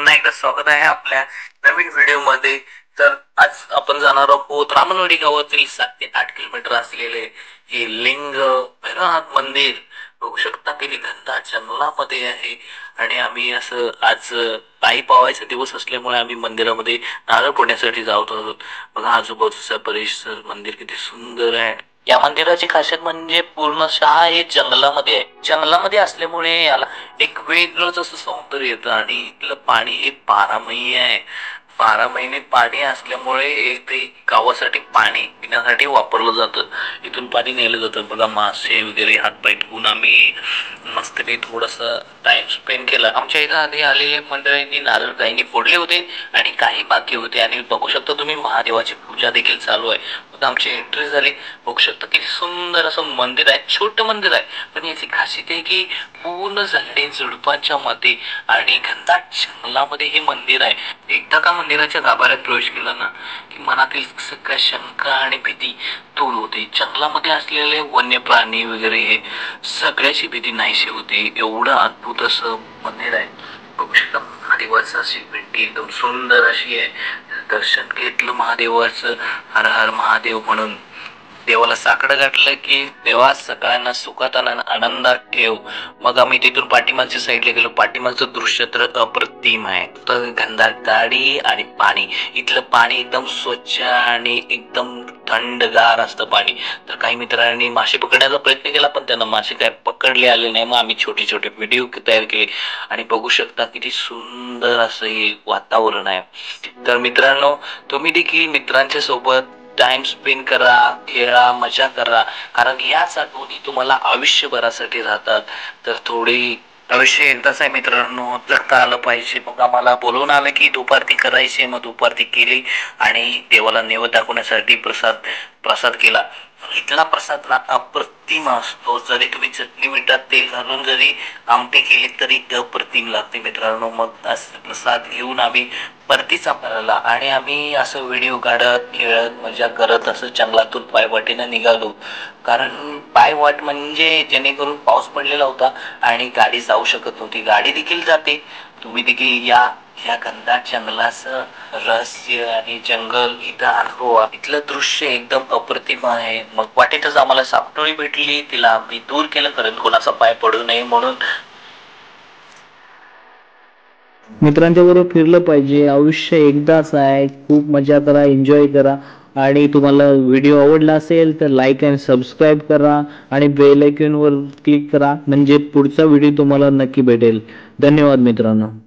पुन्हा एकदा स्वागत आहे आपल्या नवीन व्हिडिओ मध्ये। तर आज आपण जाणार आहोत रामनवाडी गावातील 7 ते 8 किलोमीटर असलेले हे लिंग भैरवनाथ मंदिर। बघू शकता की घनदाट जंगलामध्ये आहे आणि आम्ही असं आज पायी पावायचा दिवस असल्यामुळे आम्ही मंदिरामध्ये नारळ फोडण्यासाठी जात आहोत। बघा आजूबाजूचा परिसर, मंदिर किती सुंदर आहे। या मंदिराची खासियत म्हणजे पूर्णशः हे जंगलामध्ये आहे। जंगलामध्ये असल्यामुळे याला एक वेगळंच असं सौंदर्य येतं आणि इथलं पाणी हे 12 महिने आहे। 12 महिने पाणी असल्यामुळे ते गावासाठी पाणी पिण्यासाठी वापरलं जातं। इथून पाणी नेलं जातं। बघा मासे वगैरे हातपाय धुवून आम्ही मस्तपैकी थोडंसं टाइम स्पेंड केला। आमच्या इथं आधी आलेले मंडळींनी नारळ काहींनी फोडले होते आणि काही बाकी होते आणि बघू शकता तुम्ही महादेवाची पूजा देखील चालू आहे। मग आमची एंट्री झाली। बघू शकता किती सुंदर असं मंदिर आहे। छोटं मंदिर आहे पण याची खासियत आहे की पूर्ण झाडे झुडपांच्या मध्ये आणि घनदाट जंगलामध्ये हे मंदिर आहे। एकदा का मंदिराच्या गाभाऱ्यात प्रवेश केला ना की मनातील सगळ्या शंका आणि भीती दूर होते। जंगलामध्ये असलेले वन्य प्राणी वगैरे हे सगळ्याची भीती नाहीशी होते। एवढं अद्भुत असं मंदिर आहे। बघू शकता महादेवाचं अशी पिंडी एकदम सुंदर अशी आहे। दर्शन घेतलं महादेवाचं, हर हर महादेव म्हणून देवाला साकडं घातलं की देवा सगळ्यांना सुखात आनंदात ठेव। मग आम्ही तिथून पाठीमागच्या साईडला गेलो। पाठीमागचं दृश्य तर अप्रतिम आहे। तर घनदाट गाडी आणि पाणी, इथलं पाणी एकदम स्वच्छ आणि एकदम थंडगार असतं पाणी। तर काही मित्रांनी मासे पकडण्याचा प्रयत्न केला पण त्यांना मासे काय पकडले आले नाही। मग आम्ही छोटे छोटे व्हिडिओ तयार केले आणि बघू शकता किती सुंदर असं हे वातावरण आहे। तर मित्रांनो, तुम्ही देखील मित्रांच्या सोबत टाइम स्पेंड करा, खेळा, मजा करा, कारण याच आठवणी तुम्हाला आयुष्यभरासाठी राहतात। तर थोडी आयुष्य एकदाच आहे मित्रांनो, जगता आलं पाहिजे। मग आम्हाला बोलवून आलं की दुपारती करायची, मग दुपारती केली आणि देवाला नैवेद्य दाखवण्यासाठी प्रसाद प्रसाद केला। इथला प्रसाद ना अप्रतिम असतो। जरी तुम्ही चटणी मिठात तेल घालून जरी आमटी केली तरी अप्रतिम लागते मित्रांनो। मग असं प्रसाद घेऊन आम्ही परतीच आपल्याला आणि आम्ही असं व्हिडिओ काढत खेळत मजा करत असं जंगलातून पायवाटेनं निघालो। कारण पायवाट म्हणजे जेणेकरून पाऊस पडलेला होता आणि गाडी जाऊ शकत नव्हती। गाडी देखील जाते, तुम्ही देखील या ह्या घनदाट जंगलाचं रहस्य आणि जंगल इथं अनुभवा। इथलं दृश्य एकदम अप्रतिम आहे। मग वाटेतच आम्हाला सापटोळी भेटली, तिला आम्ही दूर केलं कारण कोणाचा पाय पडू नये म्हणून। मित्रांच्या बरोबर फिरलं पाहिजे। आयुष्य एकदाच आहे। खूप मजा करा, एन्जॉय करा आणि तुम्हाला व्हिडिओ आवडला असेल तर लाईक आणि सबस्क्राईब करा आणि बेल आयकॉनवर क्लिक करा म्हणजे पुढचा व्हिडिओ तुम्हाला नक्की भेटेल। धन्यवाद मित्रांनो।